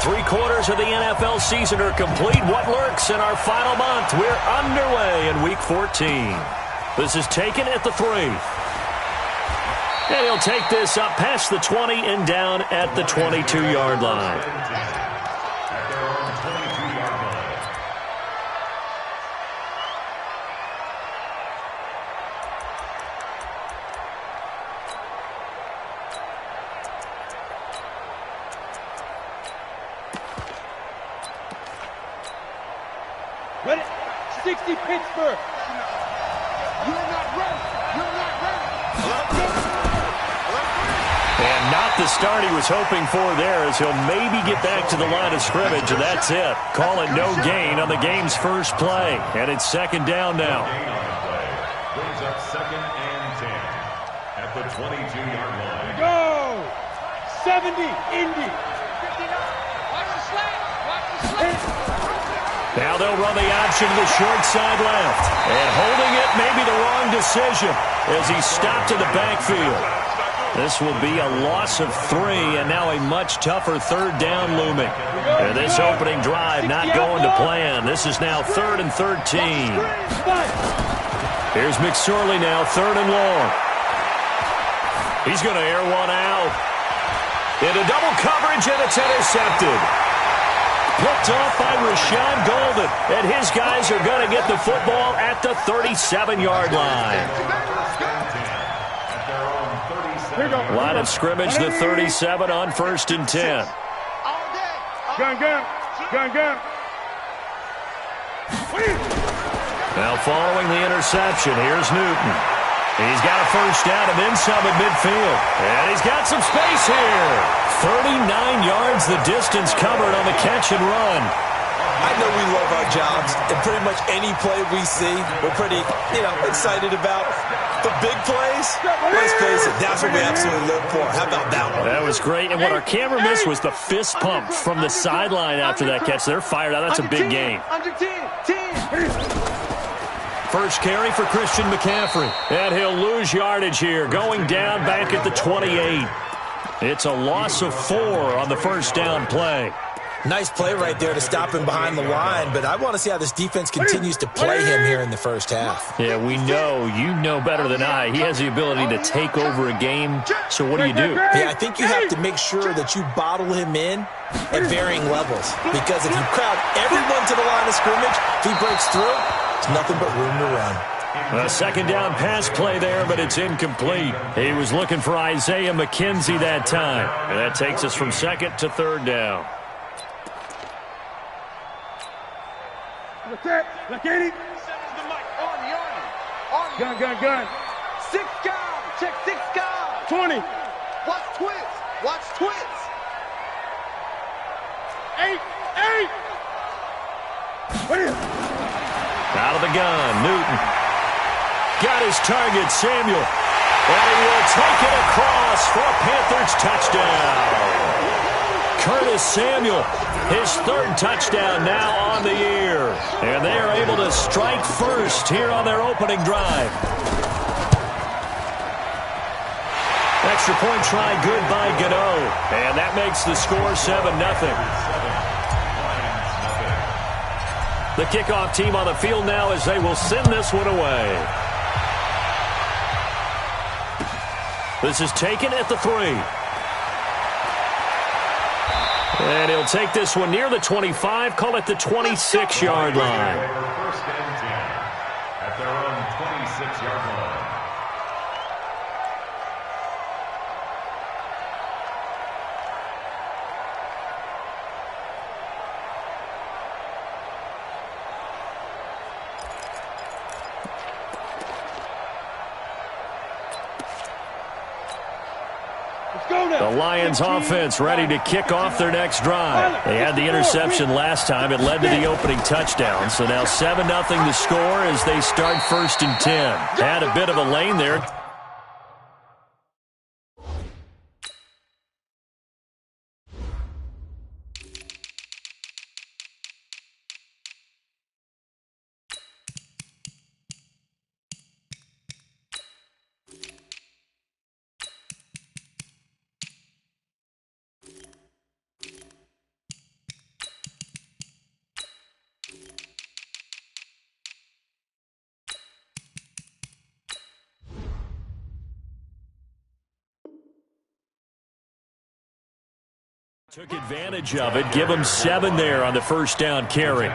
3/4 of the NFL season are complete. What lurks in our final month? We're underway in Week 14. This is taken at the 3. And he'll take this up past the 20 and down at the 22-yard line. Ready? 60 Pittsburgh. You're not ready. You're not ready. And not the start he was hoping for there, as he'll maybe get back to the line of scrimmage, and that's it. Call it no gain on the game's first play. And it's second down now. Brings up 2nd and 10 at the 22-yard line. Go! 70, Indy. 59. Watch the slant. Watch the slant. Now they'll run the option to the short side left. And holding it may be the wrong decision as he stopped in the backfield. This will be a loss of 3, and now a much tougher third down looming. And this opening drive not going to plan. This is now 3rd and 13. Here's McSorley now, 3rd and long. He's going to air one out. Into double coverage, and it's intercepted. Picked off by Rashad Golden, and his guys are going to get the football at the 37-yard line. Line of scrimmage, the 37 on 1st and 10. Gun. Now following the interception, here's Newton. He's got a first down and then some at midfield. And he's got some space here. 39 yards the distance covered on the catch and run. I know we love our jobs, and pretty much any play we see, we're pretty, excited about. The big plays, let's face it, that's what we absolutely live for. How about that one? That was great, and what our camera missed was the fist pump from the sideline after that catch. They're fired out. That's a big game. Under 10. First carry for Christian McCaffrey. And he'll lose yardage here, going down back at the 28. It's a loss of 4 on the first down play. Nice play right there to stop him behind the line, but I want to see how this defense continues to play him here in the first half. Yeah, we know. You know better than I. He has the ability to take over a game, so what do? Yeah, I think you have to make sure that you bottle him in at varying levels, because if you crowd everyone to the line of scrimmage, if he breaks through, there's nothing but room to run. A second down pass play there, but it's incomplete. He was looking for Isaiah McKenzie that time. And that takes us from 2nd to 3rd down. Look at it. Gun. 6 guys. Check 6 guys. 20. Watch twits. 8. Out of the gun, Newton. Got his target, Samuel. And he will take it across for a Panthers touchdown. Curtis Samuel, his 3rd touchdown now on the year. And they are able to strike first here on their opening drive. Extra point try good by Gano. And that makes the score 7-0. The kickoff team on the field now as they will send this one away. This is taken at the 3. And he'll take this one near the 25, call it the 26-yard line. 1st and 10 at their own 26-yard line. The Lions offense ready to kick off their next drive. They had the interception last time. It led to the opening touchdown. So now 7-0 the score as they start 1st and 10. Had a bit of a lane there. Took advantage of it. Give him 7 there on the first down carry. A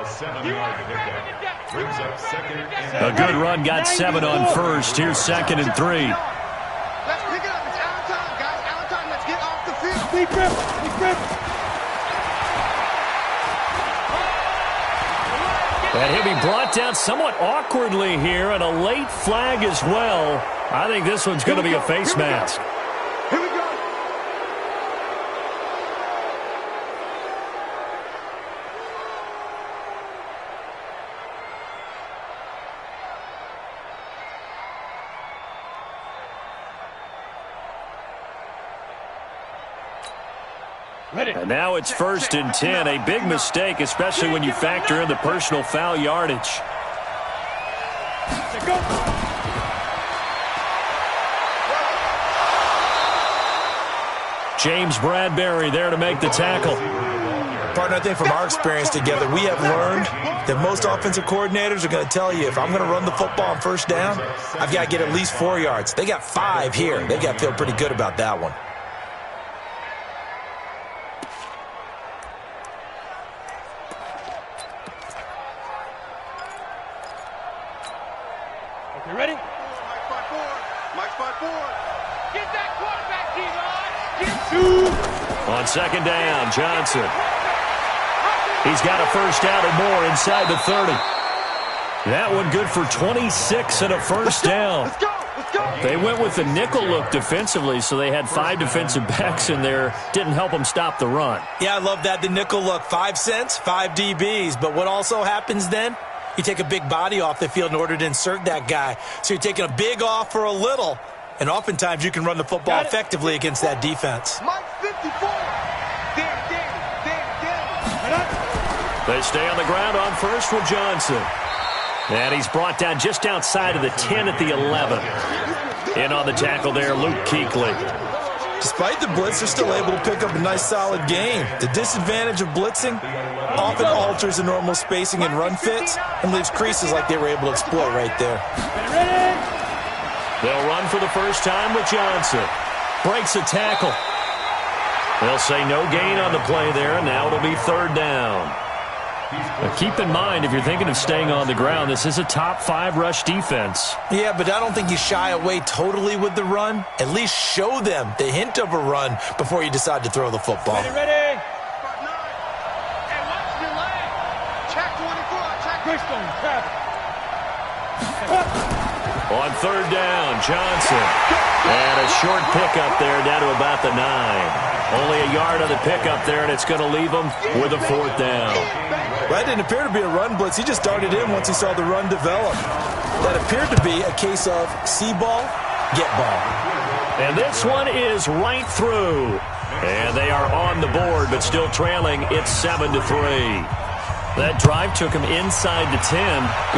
7-yard pickup. Brings up second and A good run got 7 on first. Here's 2nd and 3. Let's pick it up. It's Allen time, guys. Allen time. Let's get off the field. Deep grip. Deep grip. And he'll be brought down somewhat awkwardly here, and a late flag as well. I think this one's going to be a face mask. Here we go. And now it's 1st and 10. A big mistake, especially when you factor in the personal foul yardage. James Bradbury there to make the tackle. Partner, I think from our experience together, we have learned that most offensive coordinators are going to tell you, if I'm going to run the football on first down, I've got to get at least 4 yards. They got 5 here. They got to feel pretty good about that one. You ready? Mike spot forward. Mike spot forward. Get that quarterback, D-line. Get 2. On 2nd down, Johnson. He's got a first down or more inside the 30. That one good for 26 and a first down. Let's go. Let's go. They went with the nickel look defensively, so they had 5 defensive backs in there. Didn't help them stop the run. Yeah, I love that. The nickel look, 5 cents, 5 DBs. But what also happens then? You take a big body off the field in order to insert that guy. So you're taking a big off for a little. And oftentimes you can run the football effectively against that defense. Mike 54. They stay on the ground on first with Johnson. And he's brought down just outside of the 10 at the 11. In on the tackle there, Luke Kuechly. Despite the blitz, they're still able to pick up a nice solid gain. The disadvantage of blitzing often alters the normal spacing and run fits and leaves creases like they were able to exploit right there. They'll run for the first time with Johnson. Breaks a tackle. They'll say no gain on the play there, and now it'll be 3rd down. Now keep in mind, if you're thinking of staying on the ground, this is a top 5 rush defense. Yeah, but I don't think you shy away totally with the run. At least show them the hint of a run before you decide to throw the football. Ready? Hey, watch your leg. Check 24. Check Christone. On 3rd down, Johnson. And a short pickup there down to about the 9. Only a yard on the pickup there, and it's going to leave them with a 4th down. That didn't appear to be a run blitz. He just darted in once he saw the run develop. That appeared to be a case of see ball, get ball. And this one is right through. And they are on the board, but still trailing. It's 7-3. That drive took him inside the 10.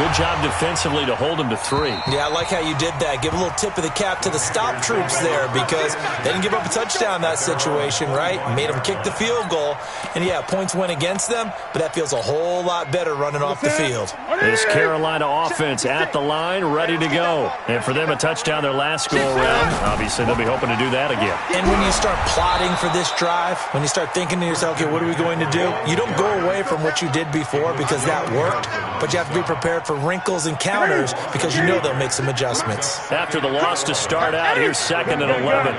Good job defensively to hold him to 3. Yeah, I like how you did that. Give a little tip of the cap to the stop troops there because they didn't give up a touchdown in that situation, right? Made them kick the field goal. And, yeah, points went against them, but that feels a whole lot better running off the field. This Carolina offense at the line, ready to go. And for them, a touchdown their last go-around. Obviously, they'll be hoping to do that again. And when you start plotting for this drive, when you start thinking to yourself, okay, what are we going to do? You don't go away from what you did before because that worked, but you have to be prepared for wrinkles and counters because you know they'll make some adjustments. After the loss to start out, here's 2nd and 11.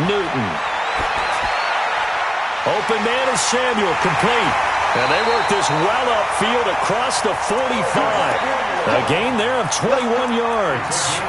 Newton. Open man is Samuel, complete. And they work this well upfield across the 45. A gain there of 21 yards.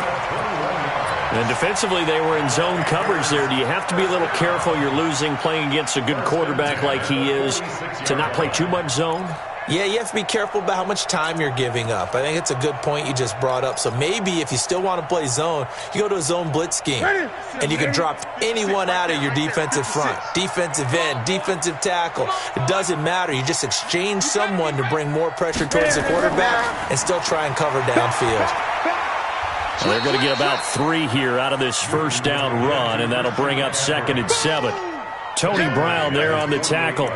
And defensively, they were in zone coverage there. Do you have to be a little careful? You're losing playing against a good quarterback like he is to not play too much zone? Yeah, you have to be careful about how much time you're giving up. I think it's a good point you just brought up. So maybe if you still want to play zone, you go to a zone blitz scheme. And you can drop anyone out of your defensive front. Defensive end, defensive tackle. It doesn't matter. You just exchange someone to bring more pressure towards the quarterback and still try and cover downfield. Well, they're going to get about 3 here out of this first down run, and that'll bring up 2nd and 7. Tony Brown there on the tackle.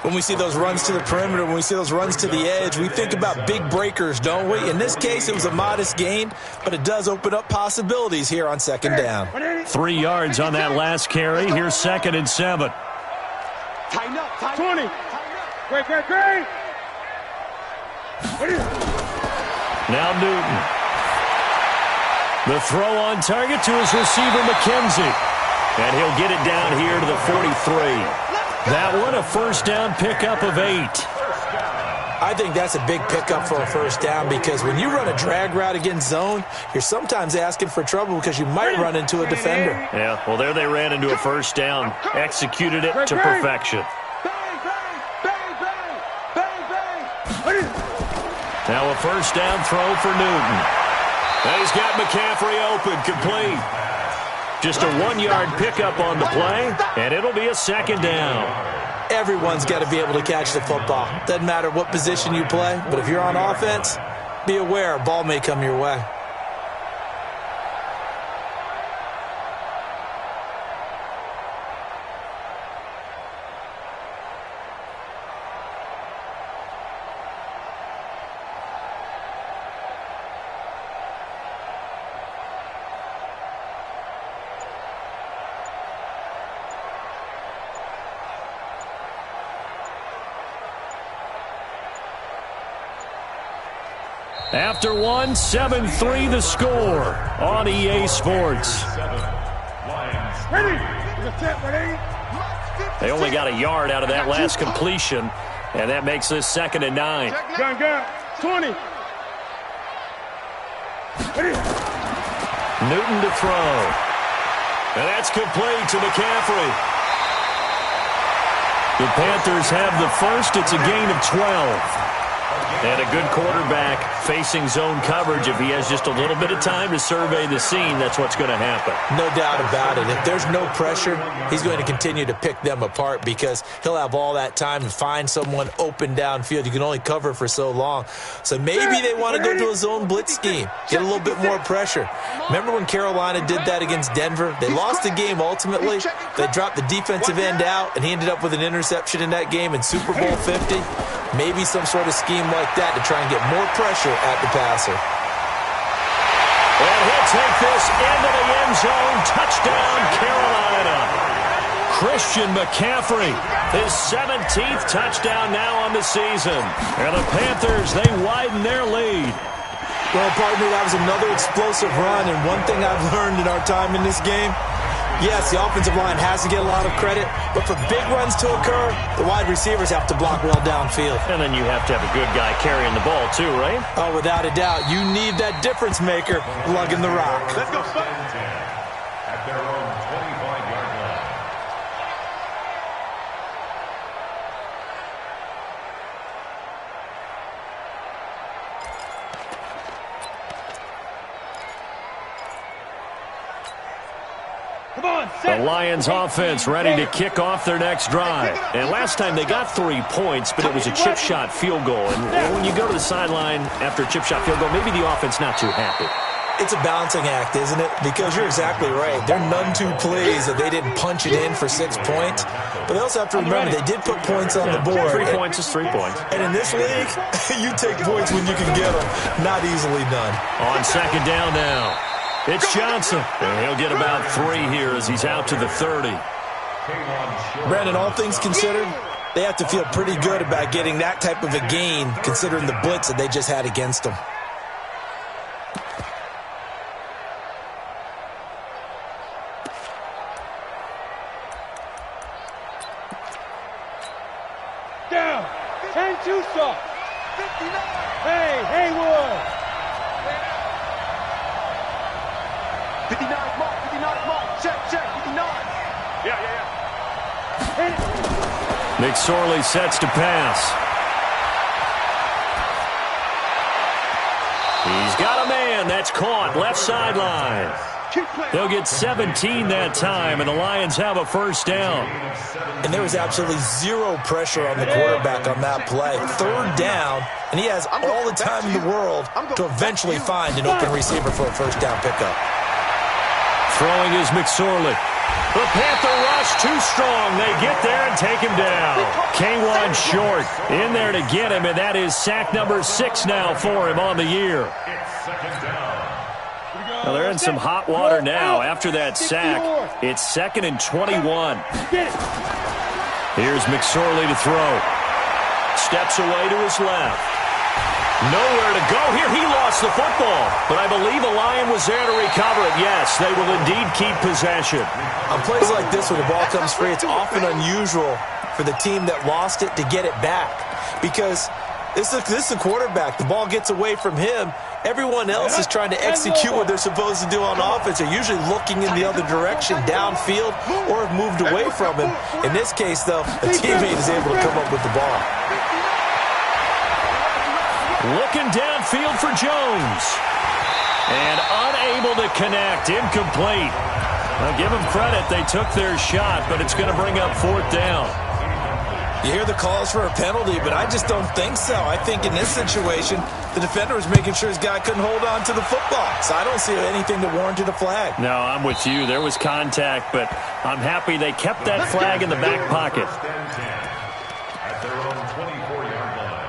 When we see those runs to the perimeter, when we see those runs to the edge, we think about big breakers, don't we? In this case, it was a modest gain, but it does open up possibilities here on second down. 3 yards on that last carry. Here's 2nd and 7. Tighten up. 20. Great. Now Newton. The throw on target to his receiver, McKenzie. And he'll get it down here to the 43. That one, a first down pickup of 8. I think that's a big pickup for a first down because when you run a drag route against zone, you're sometimes asking for trouble because you might run into a defender. Yeah, well, there they ran into a first down. Executed it to perfection. Now a first down throw for Newton. And he's got McCaffrey open, complete. Just a 1-yard pickup on the play, and it'll be a second down. Everyone's got to be able to catch the football. Doesn't matter what position you play, but if you're on offense, be aware a ball may come your way. After 7-3 the score on EA Sports. They only got a yard out of that last completion, and that makes this 2nd and 9. Gun. 20. Newton to throw. And that's complete to McCaffrey. The Panthers have the first. It's a gain of 12. And a good quarterback facing zone coverage. If he has just a little bit of time to survey the scene, that's what's going to happen. No doubt about it. If there's no pressure, he's going to continue to pick them apart because he'll have all that time to find someone open downfield. You can only cover for so long. So maybe they want to go to a zone blitz scheme, get a little bit more pressure. Remember when Carolina did that against Denver? They lost the game ultimately. They dropped the defensive end out, and he ended up with an interception in that game in Super Bowl 50. Maybe some sort of scheme like that to try and get more pressure at the passer. And he'll take this into the end zone. Touchdown, Carolina. Christian McCaffrey, his 17th touchdown now on the season. And the Panthers, they widen their lead. Well, partner, that was another explosive run. And one thing I've learned in our time in this game, yes, the offensive line has to get a lot of credit, but for big runs to occur, the wide receivers have to block well downfield. And then you have to have a good guy carrying the ball too, right? Oh, without a doubt. You need that difference maker lugging the rock. Let's go. At their own 25-yard line. The Lions offense ready to kick off their next drive. And last time they got 3 points, but it was a chip shot field goal. And when you go to the sideline after a chip shot field goal, maybe the offense not too happy. It's a balancing act, isn't it? Because you're exactly right. They're none too pleased that they didn't punch it in for 6 points. But they also have to remember they did put points on the board. 3 points is 3 points. And in this league, you take points when you can get them. Not easily done. On second down now. It's Johnson. And he'll get about 3 here as he's out to the 30. Brandon, all things considered, they have to feel pretty good about getting that type of a gain considering the blitz that they just had against them. Down. 10-2 soft. 59. Hey, Haywood. 59 mark. Check. 59. Yeah. McSorley sets to pass. He's got a man. That's caught. Left sideline. They'll get 17 that time, and the Lions have a first down. And there was absolutely zero pressure on the quarterback on that play. 3rd down, and he has all the time in the world to eventually find an open receiver for a first down pickup. Throwing is McSorley. The Panther rush too strong. They get there and take him down. K1 short in there to get him, and that is sack number 6 now for him on the year. Well, they're in some hot water now after that sack. It's 2nd and 21. Here's McSorley to throw. Steps away to his left. Nowhere to go here. He lost the football, but I believe a Lion was there to recover it. Yes, they will indeed keep possession. On plays like this where the ball comes free, it's often unusual for the team that lost it to get it back because this is the quarterback. The ball gets away from him. Everyone else is trying to execute what they're supposed to do on offense. They're usually looking in the other direction, downfield, or have moved away from him. In this case, though, a teammate is able to come up with the ball. Looking downfield for Jones. And unable to connect. Incomplete. Now, give them credit. They took their shot, but it's going to bring up 4th down. You hear the calls for a penalty, but I just don't think so. I think in this situation, the defender was making sure his guy couldn't hold on to the football. So I don't see anything to warrant a flag. No, I'm with you. There was contact, but I'm happy they kept that flag in the back pocket. At their own 24-yard line.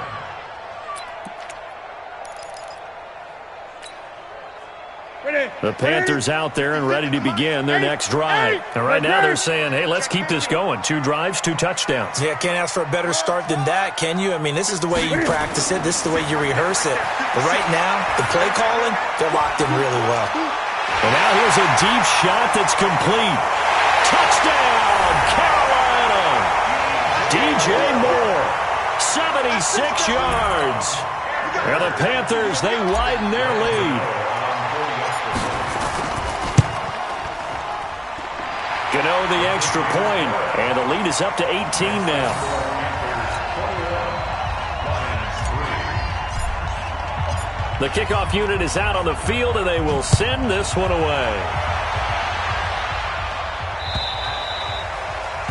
The Panthers out there and ready to begin their next drive. And right now they're saying, hey, let's keep this going. 2 drives, 2 touchdowns. Yeah, can't ask for a better start than that, can you? I mean, this is the way you practice it. This is the way you rehearse it. But right now, the play calling, they're locked in really well. And now here's a deep shot that's complete. Touchdown, Carolina! DJ Moore, 76 yards. And the Panthers, they widen their lead. Gano the extra point, and the lead is up to 18 now. The kickoff unit is out on the field, and they will send this one away.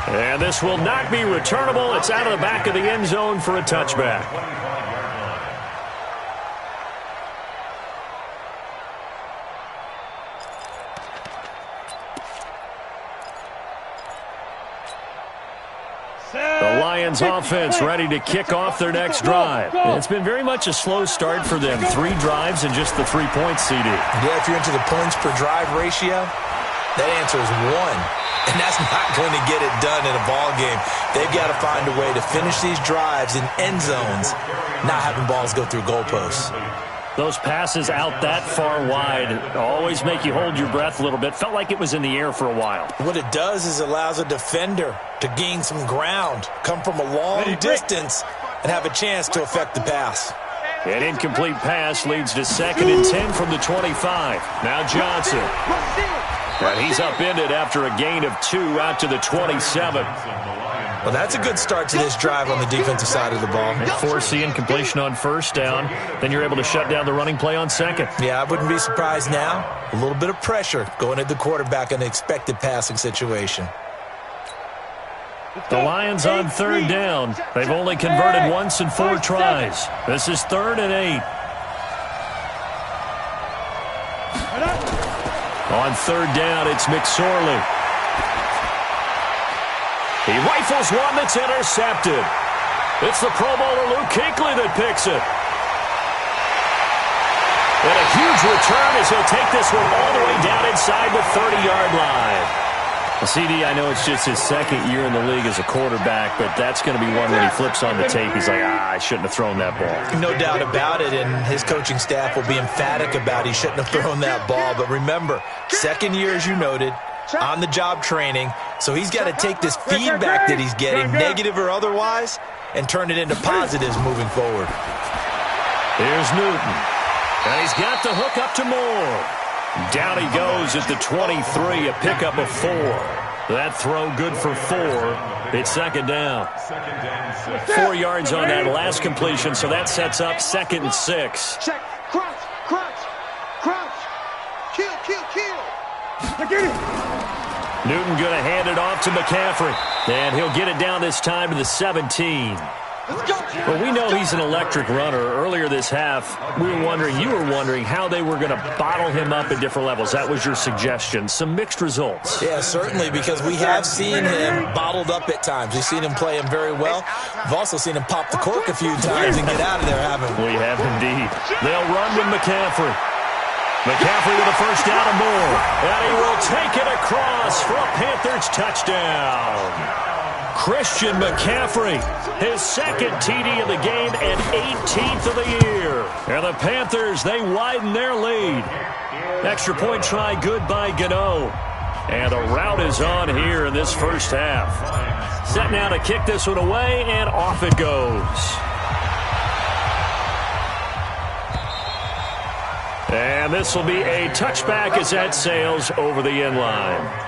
And this will not be returnable. It's out of the back of the end zone for a touchback. The Lions offense ready to kick off their next drive. It's been very much a slow start for them. 3 drives and just the 3 points, CD. Yeah, if you're into the points per drive ratio, that answer is 1. And that's not going to get it done in a ball game. They've got to find a way to finish these drives in end zones, not having balls go through goalposts. Those passes out that far wide always make you hold your breath a little bit. Felt like it was in the air for a while. What it does is it allows a defender to gain some ground, come from a long distance, and have a chance to affect the pass. An incomplete pass leads to 2nd and 10 from the 25. Now Johnson. And he's upended after a gain of 2 out to the 27. Well, that's a good start to this drive on the defensive side of the ball. Force the incompletion on 1st down. Then you're able to shut down the running play on 2nd. Yeah, I wouldn't be surprised now. A little bit of pressure going at the quarterback in the expected passing situation. The Lions on 3rd down. They've only converted once in 4 tries. This is 3rd and 8. On 3rd down, it's McSorley. He rifles one that's intercepted. It's the Pro Bowler Luke Kuechly that picks it. And a huge return as he'll take this one all the way down inside the 30-yard line. Well, CD, I know it's just his 2nd year in the league as a quarterback, but that's going to be one when he flips on the tape. He's like, I shouldn't have thrown that ball. No doubt about it, and his coaching staff will be emphatic about he shouldn't have thrown that ball. But remember, 2nd year, as you noted, on-the-job training, so he's got to take this feedback that he's getting, negative or otherwise, and turn it into positives moving forward. Here's Newton, and he's got the hook up to Moore. Down he goes at the 23, a pickup of 4. That throw good for 4. It's 2nd down. 4 yards on that last completion, so that sets up 2nd and 6. Check. Crouch. Kill. Get it. Newton going to hand it off to McCaffrey. And he'll get it down this time to the 17. Well, we know he's an electric runner. Earlier this half, you were wondering how they were going to bottle him up at different levels. That was your suggestion. Some mixed results. Yeah, certainly, because we have seen him bottled up at times. We've seen him play him very well. We've also seen him pop the cork a few times and get out of there, haven't we? We have indeed. They'll run with McCaffrey. McCaffrey with a first down and more. And he will take it across for a Panthers touchdown. Christian McCaffrey, his second TD of the game and 18th of the year. And the Panthers, they widen their lead. Extra point try good by DENO. And a rout is on here in this first half. Set now to kick this one away, and off it goes. And this will be a touchback as that sails over the end line.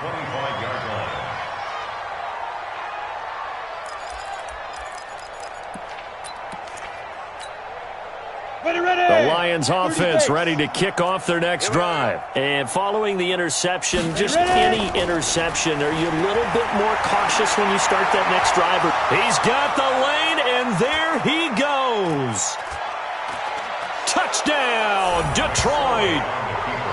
The Lions offense ready to kick off their next drive. And following the interception, just any interception, are you a little bit more cautious when you start that next drive? He's got the lane, and there he goes. Touchdown, Detroit.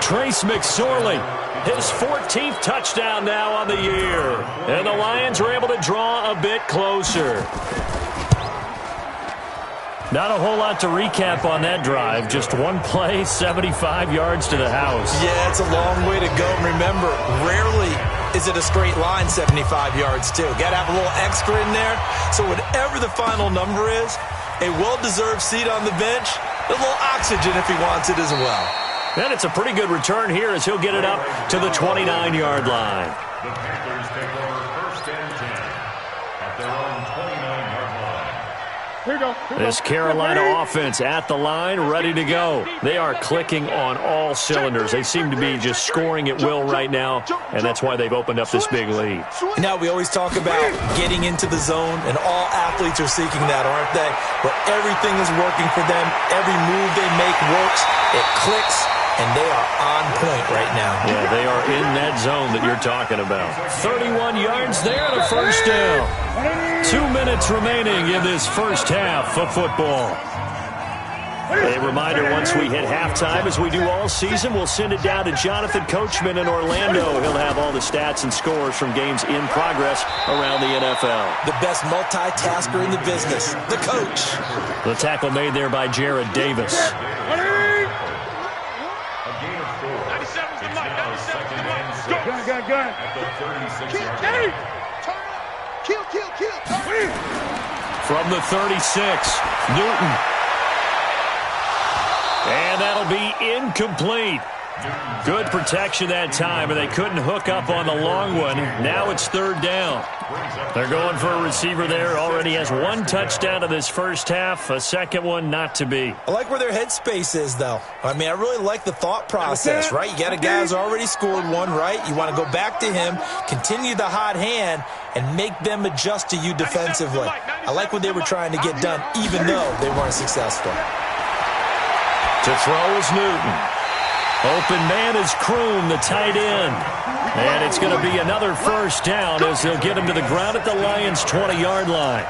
Trace McSorley, his 14th touchdown now on the year. And the Lions are able to draw a bit closer. Not a whole lot to recap on that drive. Just one play, 75 yards to the house. Yeah, it's a long way to go. And remember, rarely is it a straight line 75 yards, too. Got to have a little extra in there. So whatever the final number is, a well-deserved seat on the bench, a little oxygen if he wants it as well. And it's a pretty good return here as he'll get it up to the 29-yard line. The Panthers take over first and 10 at their own 29-yard line. This Carolina offense at the line, ready to go. They are clicking on all cylinders. They seem to be just scoring at will right now, and that's why they've opened up this big lead. Now, we always talk about getting into the zone, and all athletes are seeking that, aren't they? But everything is working for them. Every move they make works. It clicks, and they are on point right now. Yeah, they are in that zone that you're talking about. 31 yards there and a first down. 2 minutes remaining in this first half of football. A reminder, once we hit halftime, as we do all season, we'll send it down to Jonathan Coachman in Orlando. He'll have all the stats and scores from games in progress around the NFL. The best multitasker in the business, the coach. The tackle made there by Jared Davis. Gun. At the 36-yard line. Kill. From the 36, Newton. And that'll be incomplete. Good protection that time, and they couldn't hook up on the long one. Now it's third down. They're going for a receiver there. Already has one touchdown in this first half. A second one not to be. I like where their headspace is, though. I mean, I really like the thought process, right? You got a guy who's already scored one, right? You want to go back to him, continue the hot hand, and make them adjust to you defensively. I like what they were trying to get done, even though they weren't successful. To throw is Newton. Open man is Kroon, the tight end. And it's going to be another first down as they'll get him to the ground at the Lions' 20-yard line.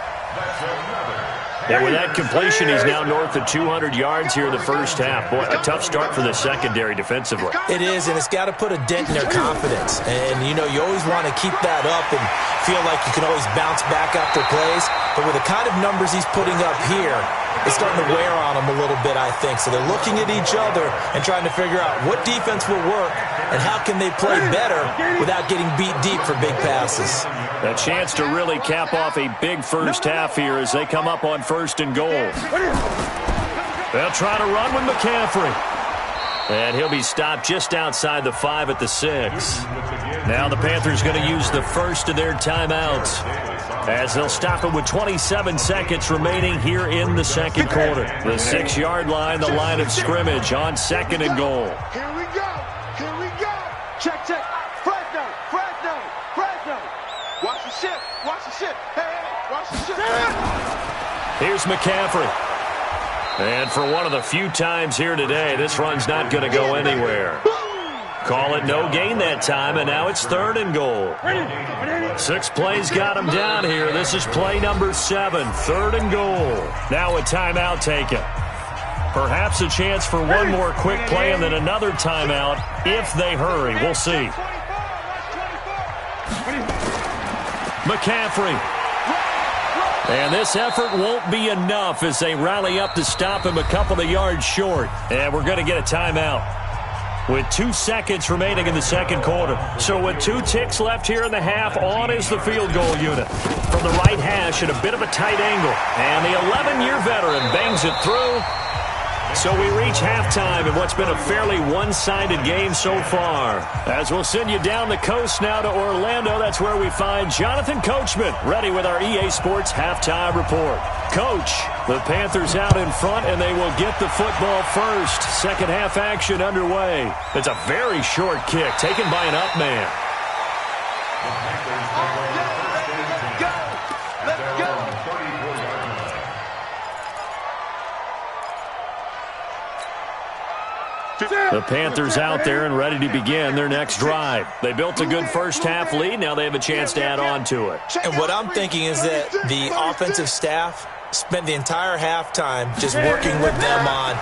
And with that completion, he's now north of 200 yards here in the first half. Boy, a tough start for the secondary defensively. It is, and it's got to put a dent in their confidence. And, you know, you always want to keep that up and feel like you can always bounce back after plays. But with the kind of numbers he's putting up here, it's starting to wear on them a little bit, I think. So they're looking at each other and trying to figure out what defense will work and how can they play better without getting beat deep for big passes. A chance to really cap off a big first half here as they come up on first and goal. They'll try to run with McCaffrey. And he'll be stopped just outside the 5 at the 6. Now the Panthers going to use the first of their timeouts as they'll stop it with 27 seconds remaining here in the second quarter. The 6-yard line, the line of scrimmage on second and goal. Here we go. Check. Fresno. Watch the ship. Hey, watch the ship. Here's McCaffrey. And for one of the few times here today, this run's not going to go anywhere. Call it no gain that time, and now it's 3rd and goal. 6 plays got him down here. This is play number 7, 3rd and goal. Now a timeout taken. Perhaps a chance for one more quick play and then another timeout if they hurry. We'll see. McCaffrey. And this effort won't be enough as they rally up to stop him a couple of yards short. And we're going to get a timeout with 2 seconds remaining in the second quarter. So with 2 ticks left here in the half, on is the field goal unit. From the right hash at a bit of a tight angle. And the 11-year veteran bangs it through. So we reach halftime in what's been a fairly one-sided game so far. As we'll send you down the coast now to Orlando, that's where we find Jonathan Coachman, ready with our EA Sports halftime report. Coach, the Panthers out in front, and they will get the football first. Second half action underway. It's a very short kick taken by an up man. The Panthers out there and ready to begin their next drive. They built a good first half lead. Now they have a chance to add on to it. And what I'm thinking is that the offensive staff spent the entire halftime just working with them on,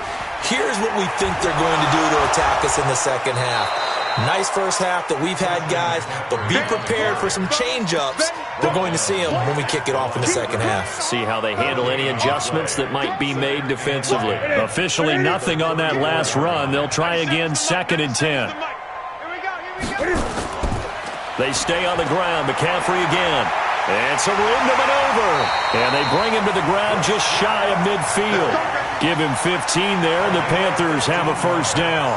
here's what we think they're going to do to attack us in the second half. Nice first half that we've had, guys, but be prepared for some change-ups. We're going to see them when we kick it off in the second half. See how they handle any adjustments that might be made defensively. Officially nothing on that last run. They'll try again, 2nd and 10. They stay on the ground. McCaffrey again. And some room to maneuver. And they bring him to the ground just shy of midfield. Give him 15 there, and the Panthers have a first down.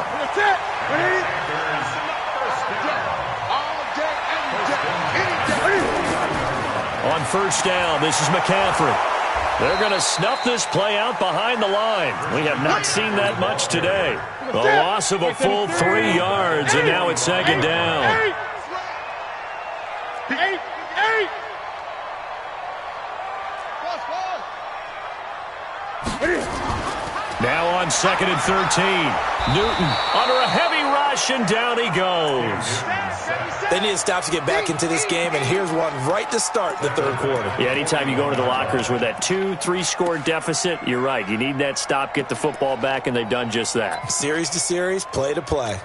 On first down, this is McCaffrey. They're going to snuff this play out behind the line. We have not seen that much today. The loss of a full 3 yards, and now it's 2nd down. Now on 2nd and 13. Newton under a heavy rush, and down he goes. They need to stop to get back into this game, and here's one right to start the third quarter. Yeah, anytime you go into the lockers with that 2-3 score deficit, you're right. You need that stop, get the football back, and they've done just that. Series to series, play to play.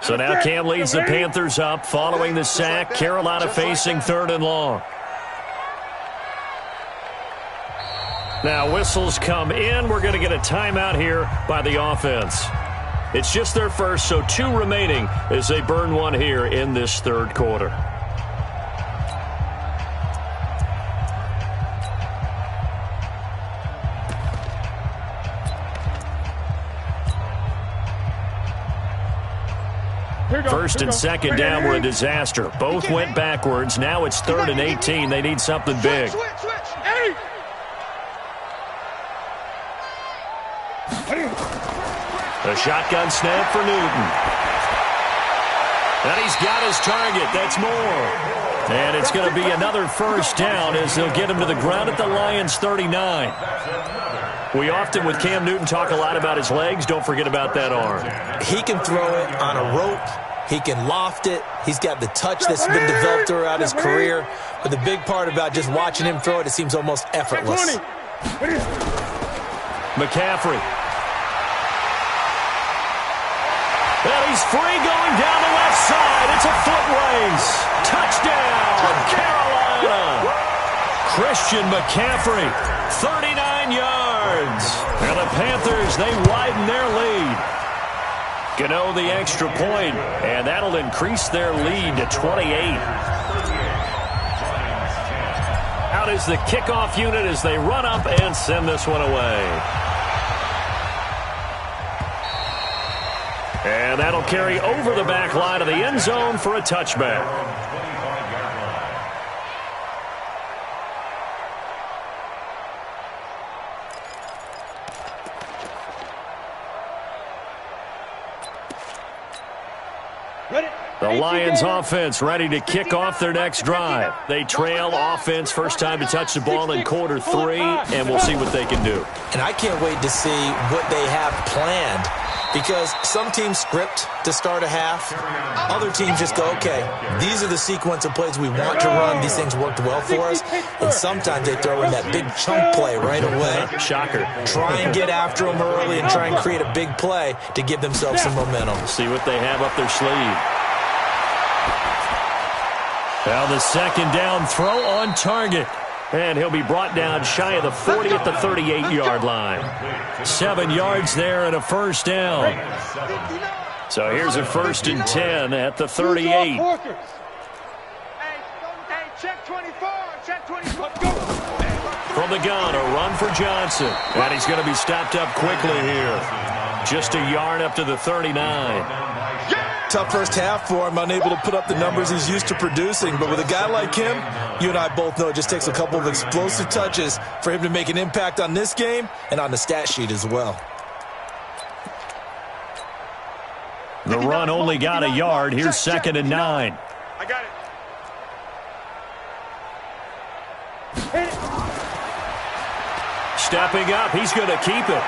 So now Cam leads the Panthers up following the sack. Carolina facing 3rd and long. Now whistles come in. We're going to get a timeout here by the offense. It's just their first, so 2 remaining as they burn one here in this third quarter. First and second down were a disaster. Both went backwards. Now it's 3rd and 18. They need something big. A shotgun snap for Newton. And he's got his target. That's more. And it's going to be another first down as they'll get him to the ground at the Lions' 39. We often, with Cam Newton, talk a lot about his legs. Don't forget about that arm. He can throw it on a rope. He can loft it. He's got the touch that's been developed throughout his career. But the big part about just watching him throw it, it seems almost effortless. McCaffrey. And he's free going down the left side. It's a foot race. Touchdown, Carolina. Christian McCaffrey, 39 yards. And the Panthers, they widen their lead. Gano the extra point, and that'll increase their lead to 28. Out is the kickoff unit as they run up and send this one away. And that'll carry over the back line of the end zone for a touchback. The Lions offense ready to kick off their next drive. They trail offense first time to touch the ball in quarter 3, and we'll see what they can do. And I can't wait to see what they have planned Because some teams script to start a half. Other teams just go, okay, these are the sequence of plays we want to run. These things worked well for us. And sometimes they throw in that big chunk play right away. Shocker. Try and get after them early and try and create a big play to give themselves some momentum. See what they have up their sleeve. Now the second down throw on target. And he'll be brought down shy of the 40 at the 38-yard line. 7 yards there and a first down. So here's a 1st and 10 at the 38. Hey, check 24. Check 24. From the gun, a run for Johnson. And he's going to be stopped up quickly here. Just a yard up to the 39. Tough first half for him, unable to put up the numbers he's used to producing. But with a guy like him, you and I both know it just takes a couple of explosive touches for him to make an impact on this game and on the stat sheet as well. The run only got a yard. Here's 2nd and 9. I got it. Stepping up, he's going to keep it.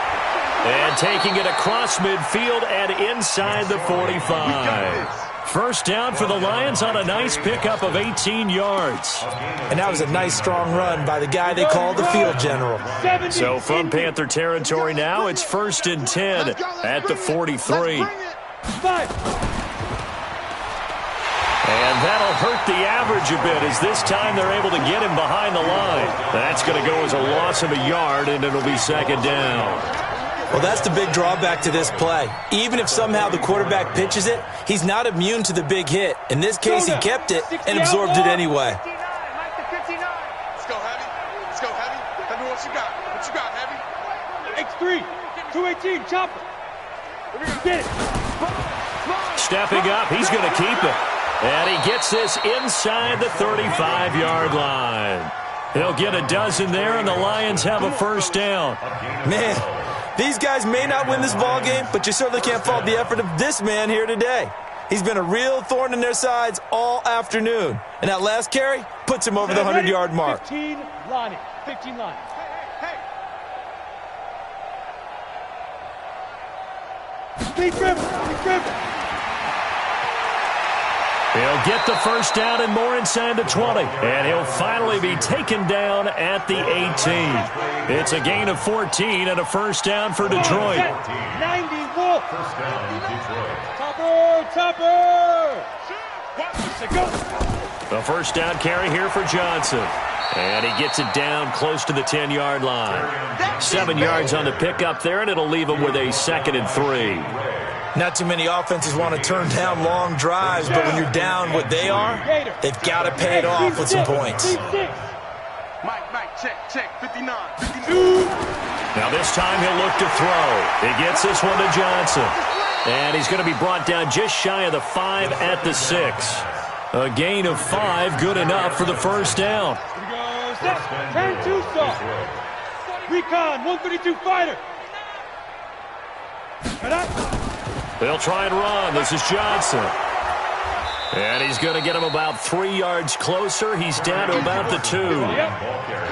And taking it across midfield and inside the 45. First down for the Lions on a nice pickup of 18 yards. And that was a nice, strong run by the guy they call the field general. So from Panther territory now, it's 1st and 10 at the 43. And that'll hurt the average a bit as this time they're able to get him behind the line. That's going to go as a loss of a yard, and it'll be 2nd down. Well, that's the big drawback to this play. Even if somehow the quarterback pitches it, he's not immune to the big hit. In this case, he kept it and absorbed it anyway. Let's go, Heavy. Let's go, Heavy. Heavy, what you got? What you got, Heavy? X3, 218, chopper. Get it. Stepping up, he's going to keep it. And he gets this inside the 35-yard line. He'll get a dozen there, and the Lions have a first down. Man, these guys may not win this ball game, but you certainly can't fault the effort of this man here today. He's been a real thorn in their sides all afternoon. And that last carry puts him over the 100-yard mark. 15 line. 15 line. Speed dribble. He'll get the first down and more inside the 20. And he'll finally be taken down at the 18. It's a gain of 14 and a first down for Detroit. 90 Wolf. First down, Detroit. Topper. Go. The first down carry here for Johnson. And he gets it down close to the 10-yard line. 7 yards on the pickup there, and it'll leave him with a 2nd and 3. Not too many offenses want to turn down long drives, but when you're down what they are, they've got to pay it off with some points. Mike, check, 59, 52. Now this time he'll look to throw. He gets this one to Johnson. And he's going to be brought down just shy of the 5 at the 6. A gain of 5, good enough for the first down. Here we go. Set. Turn 2 stop. Recon, 132 fighter. They'll try and run. This is Johnson. And he's going to get him about 3 yards closer. He's down to about the 2.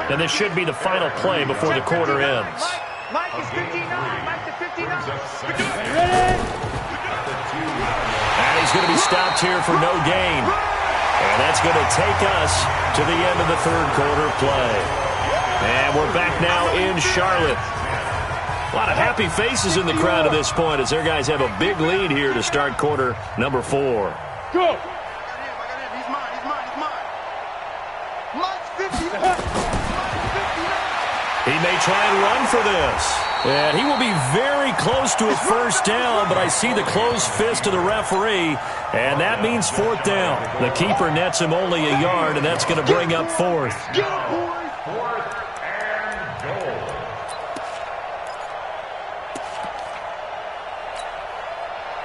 And this should be the final play before the quarter ends. Mike is 59. Mike is 59. Ready? And he's going to be stopped here for no gain. And that's going to take us to the end of the third quarter play. And we're back now in Charlotte. A lot of happy faces in the crowd at this point as their guys have a big lead here to start quarter number 4. Go. He's mine. Mike's 59. He may try and run for this. And he will be very close to a first down, but I see the closed fist of the referee, and that means 4th down. The keeper nets him only a yard, and that's going to bring up 4th. 4th and goal.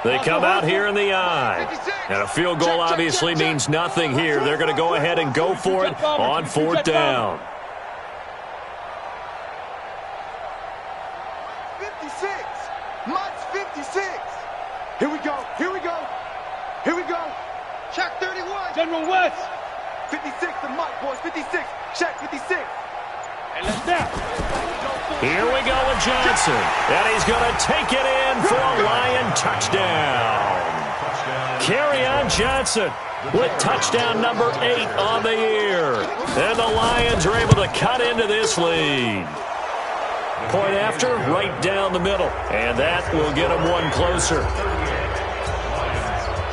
They come out here in the eye. And a field goal obviously means nothing here. They're going to go ahead and go for it on 4th down. 56. Mike's 56. Here we go. Check 31. General West. 56 to Mike, boys. 56. Check 56. Here we go with Johnson. And he's going to take it in for a Lion touchdown. Kerryon Johnson with touchdown number 8 on the year. And the Lions are able to cut into this lead. Point after, right down the middle. And that will get them one closer.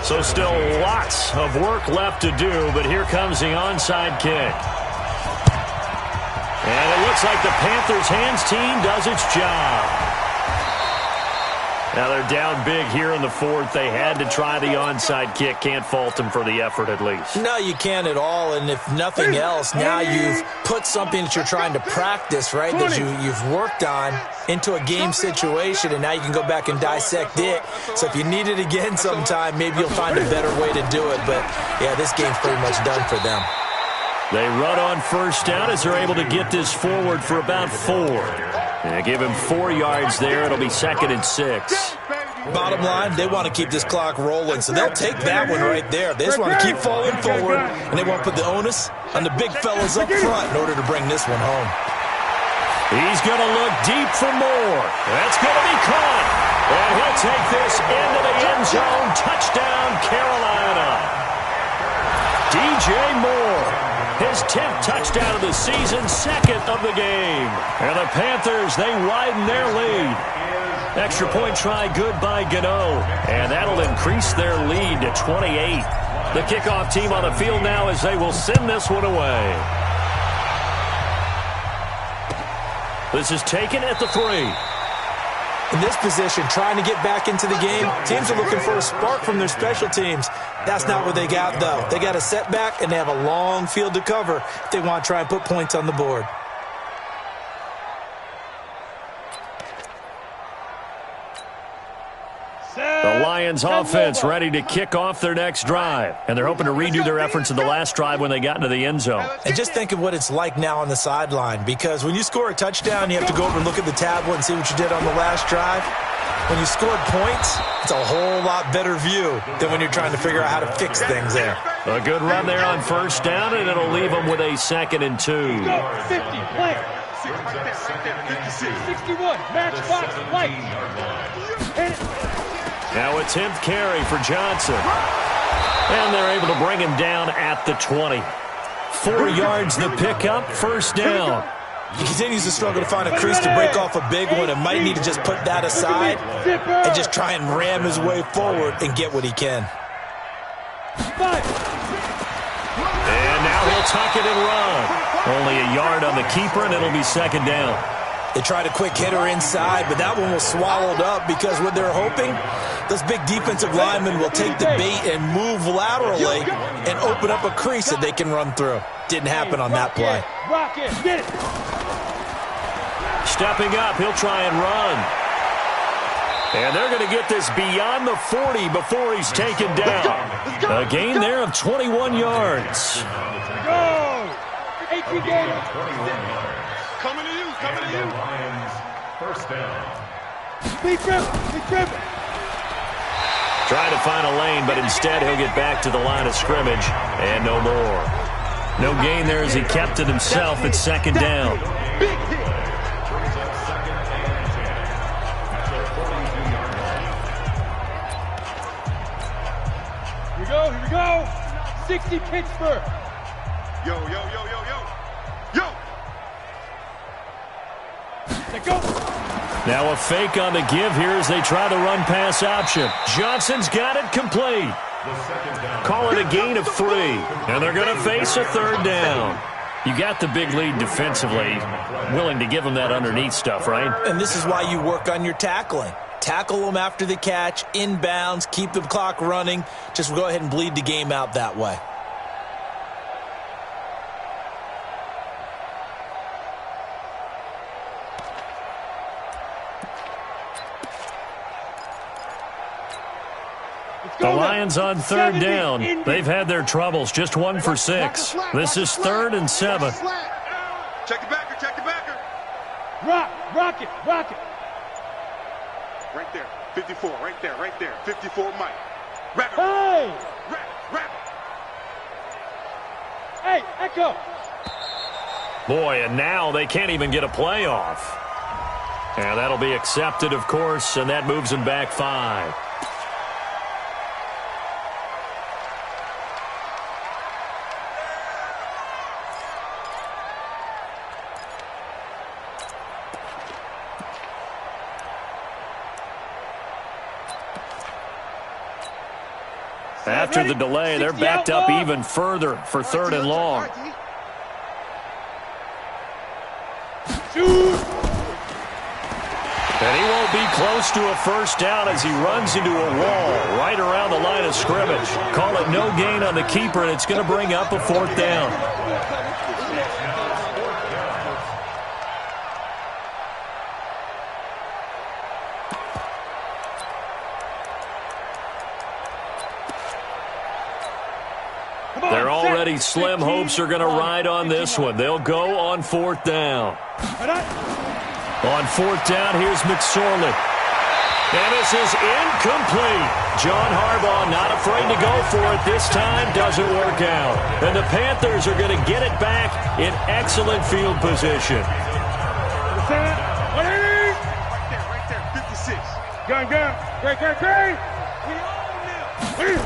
So still lots of work left to do, but here comes the onside kick. And it looks like the Panthers' hands team does its job. Now they're down big here in the fourth. They had to try the onside kick. Can't fault them for the effort at least. No, you can't at all. And if nothing else, now you've put something that you're trying to practice, right, that you've worked on into a game situation, and now you can go back and dissect it. So if you need it again sometime, maybe you'll find a better way to do it. But, yeah, this game's pretty much done for them. They run on first down as they're able to get this forward for about 4. They give him 4 yards there. It'll be 2nd and 6. Bottom line, they want to keep this clock rolling, so they'll take that one right there. They just want to keep falling forward, and they want to put the onus on the big fellas up front in order to bring this one home. He's going to look deep for more. That's going to be caught. And he'll take this into the end zone. Touchdown, Carolina. DJ Moore. His 10th touchdown of the season, 2nd of the game. And the Panthers, they widen their lead. Extra point try good by Gano. And that'll increase their lead to 28. The kickoff team on the field now as they will send this one away. This is taken at the 3. In this position, trying to get back into the game, teams are looking for a spark from their special teams. That's not what they got, though. They got a setback, and they have a long field to cover if they want to try and put points on the board. The Lions offense ready to kick off their next drive. And they're hoping to redo their efforts in the last drive when they got into the end zone. And just think of what it's like now on the sideline, because when you score a touchdown, you have to go over and look at the tablet and see what you did on the last drive. When you scored points, it's a whole lot better view than when you're trying to figure out how to fix things there. A good run there on first down, and it'll leave them with a 2nd and 2. 50, play. 61, match box, light. Hit it. Now a 10th carry for Johnson. And they're able to bring him down at the 20. 4 yards the pickup, first down. He continues to struggle to find a crease to break off a big one and might need to just put that aside and just try and ram his way forward and get what he can. And now he'll tuck it and run. Only a yard on the keeper, and it'll be 2nd down. They tried a quick hitter inside, but that one was swallowed up because what they're hoping, those big defensive linemen will take the bait and move laterally and open up a crease that they can run through. Didn't happen on that play. Get it. Stepping up, he'll try and run. And they're going to get this beyond the 40 before he's taken down. A gain there of 21 yards. Go! 18 games. Coming to you, coming to you. Lions, first down. Big grip. Trying to find a lane, but instead he'll get back to the line of scrimmage. And no more. No gain there as he kept it himself at 2nd down. Big hit. Here we go. 60 Pittsburgh. Yo. Let go. Now a fake on the give here as they try the run-pass option. Johnson's got it complete. Call it a gain of 3. And they're going to face a 3rd down. You got the big lead defensively. Willing to give them that underneath stuff, right? And this is why you work on your tackling. Tackle them after the catch, inbounds, keep the clock running. Just go ahead and bleed the game out that way. The Lions on 3rd down. They've had their troubles. Just 1 for 6. This is 3rd and 7. Check the backer. Rock it. Right there. 54, right there. 54, Mike. Wrap it. Hey! Wrap it. Hey, Echo. Boy, and now they can't even get a playoff. And that'll be accepted, of course, and that moves them back 5. After the delay, they're backed up even further for 3rd and long. And he won't be close to a first down as he runs into a wall right around the line of scrimmage. Call it no gain on the keeper, and it's going to bring up a 4th down. They're already slim. Hopes are going to ride on this one. They'll go on 4th down. On 4th down, here's McSorley. And this is incomplete. John Harbaugh not afraid to go for it this time. Doesn't work out. And the Panthers are going to get it back in excellent field position. Right there, 56. Gun. Great.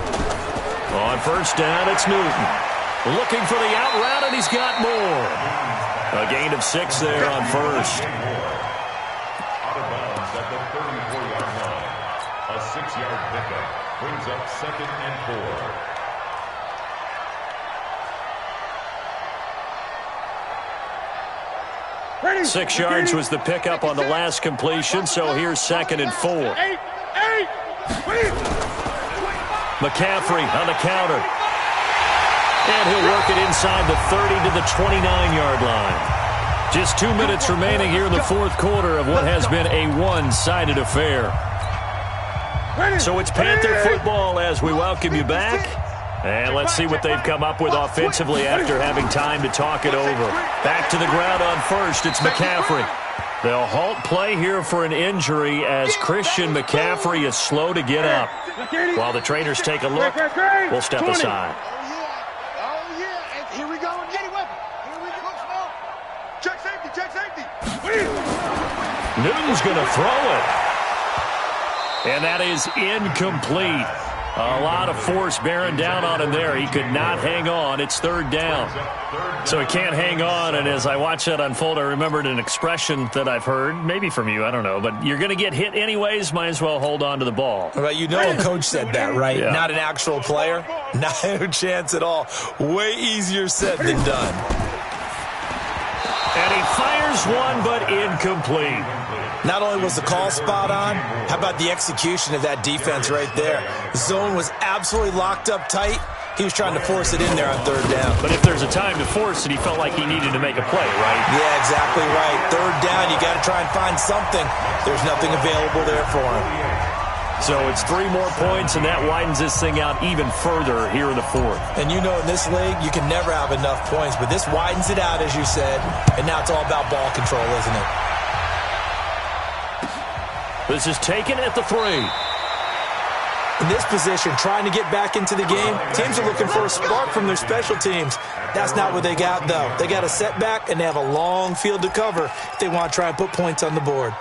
On 1st down, it's Newton. Looking for the out route, and he's got more. A gain of 6 there on 1st. Out of bounds at the 34-yard line. A 6-yard pickup brings up 2nd and 4. 6 yards was the pickup on the last completion, so here's 2nd and 4. McCaffrey on the counter. And he'll work it inside the 30 to the 29-yard line. Just 2 minutes remaining here in the 4th quarter of what has been a one-sided affair. So it's Panther football as we welcome you back. And let's see what they've come up with offensively after having time to talk it over. Back to the ground on 1st, it's McCaffrey. They'll halt play here for an injury as Christian McCaffrey is slow to get up. While the trainers take a look, we'll step aside. Oh, yeah. And here we go. Get it weapon. Here we go. Check safety. Newton's going to throw it. And that is incomplete. A lot of force bearing down on him there. He could not hang on. It's 3rd down. So he can't hang on, and as I watched that unfold, I remembered an expression that I've heard, maybe from you, I don't know, but you're going to get hit anyways, might as well hold on to the ball. Well, you know a coach said that, right? Yeah. Not an actual player. No chance at all. Way easier said than done. And he fires one, but incomplete. Not only was the call spot on, how about the execution of that defense right there? Zone was absolutely locked up tight. He was trying to force it in there on 3rd down. But if there's a time to force it, he felt like he needed to make a play, right? Yeah, exactly right. 3rd down, you got to try and find something. There's nothing available there for him. So it's 3 more points, and that widens this thing out even further here in the 4th. And you know in this league, you can never have enough points, but this widens it out, as you said, and now it's all about ball control, isn't it? This is taken at the 3. In this position, trying to get back into the game, teams are looking for a spark from their special teams. That's not what they got, though. They got a setback, and they have a long field to cover if they want to try and put points on the board.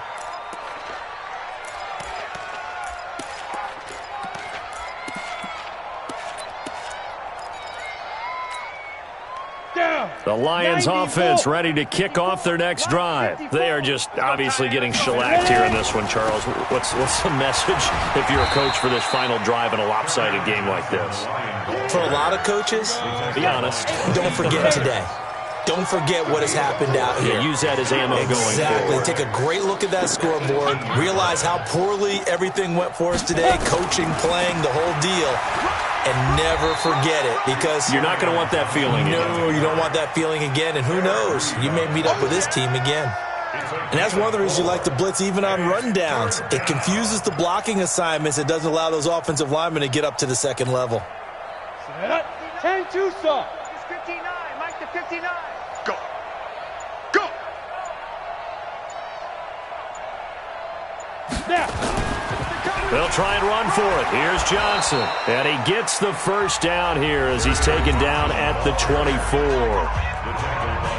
The Lions offense ready to kick off their next drive. They are just obviously getting shellacked here in this one, Charles. What's the message if you're a coach for this final drive in a lopsided game like this? For a lot of coaches, be honest. Don't forget today. Don't forget what has happened out here. Yeah, use that as ammo going Exactly. forward. Take a great look at that scoreboard. Realize how poorly everything went for us today. Coaching, playing, the whole deal. And never forget it, because you're not going to want that feeling again. No, you don't want that feeling again. And who knows? You may meet up with this team again. And that's one of the reasons you like to blitz even on rundowns. It confuses the blocking assignments. It doesn't allow those offensive linemen to get up to the second level. 10-2 stop. It's 59. Mike to 59. Go. Now. They'll try and run for it. Here's Johnson. And he gets the first down here as he's taken down at the 24.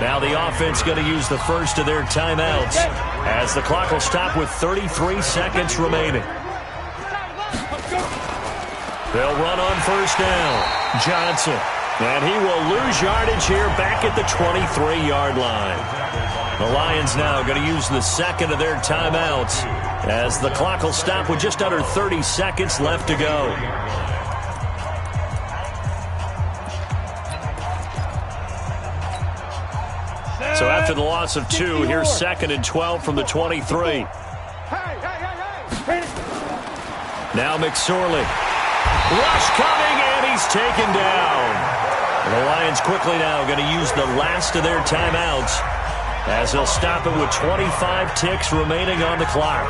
Now the offense going to use the first of their timeouts as the clock will stop with 33 seconds remaining. They'll run on first down. Johnson. And he will lose yardage here back at the 23-yard line. The Lions now going to use the second of their timeouts as the clock will stop with just under 30 seconds left to go. So after the loss of 2, here's 2nd and 12 from the 23. Now McSorley. Rush coming, and he's taken down. The Lions quickly now going to use the last of their timeouts as they'll stop it with 25 ticks remaining on the clock.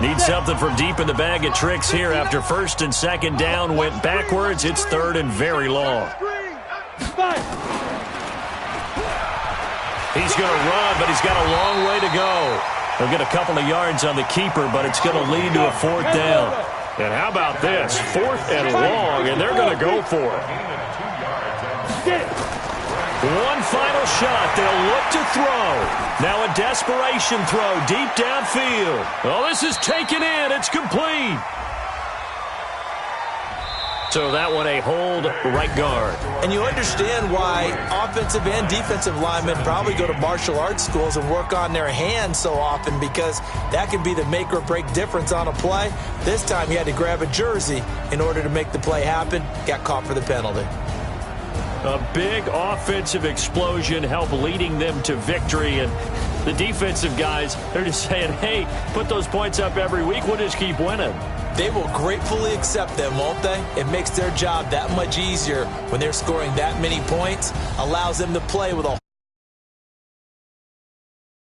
Need something from deep in the bag of tricks here after 1st and 2nd down went backwards. It's 3rd and very long. He's going to run, but he's got a long way to go. He'll get a couple of yards on the keeper, but it's going to lead to a 4th down. And how about this? 4th and long, and they're going to go for it. One final shot. They'll look to throw. Now a desperation throw deep downfield. Oh, this is taken in. It's complete. So that one a hold right guard. And you understand why offensive and defensive linemen probably go to martial arts schools and work on their hands so often, because that can be the make or break difference on a play. This time he had to grab a jersey in order to make the play happen. Got caught for the penalty. A big offensive explosion helped leading them to victory. And the defensive guys, they're just saying, hey, put those points up every week. We'll just keep winning. They will gratefully accept them, won't they? It makes their job that much easier when they're scoring that many points. Allows them to play with a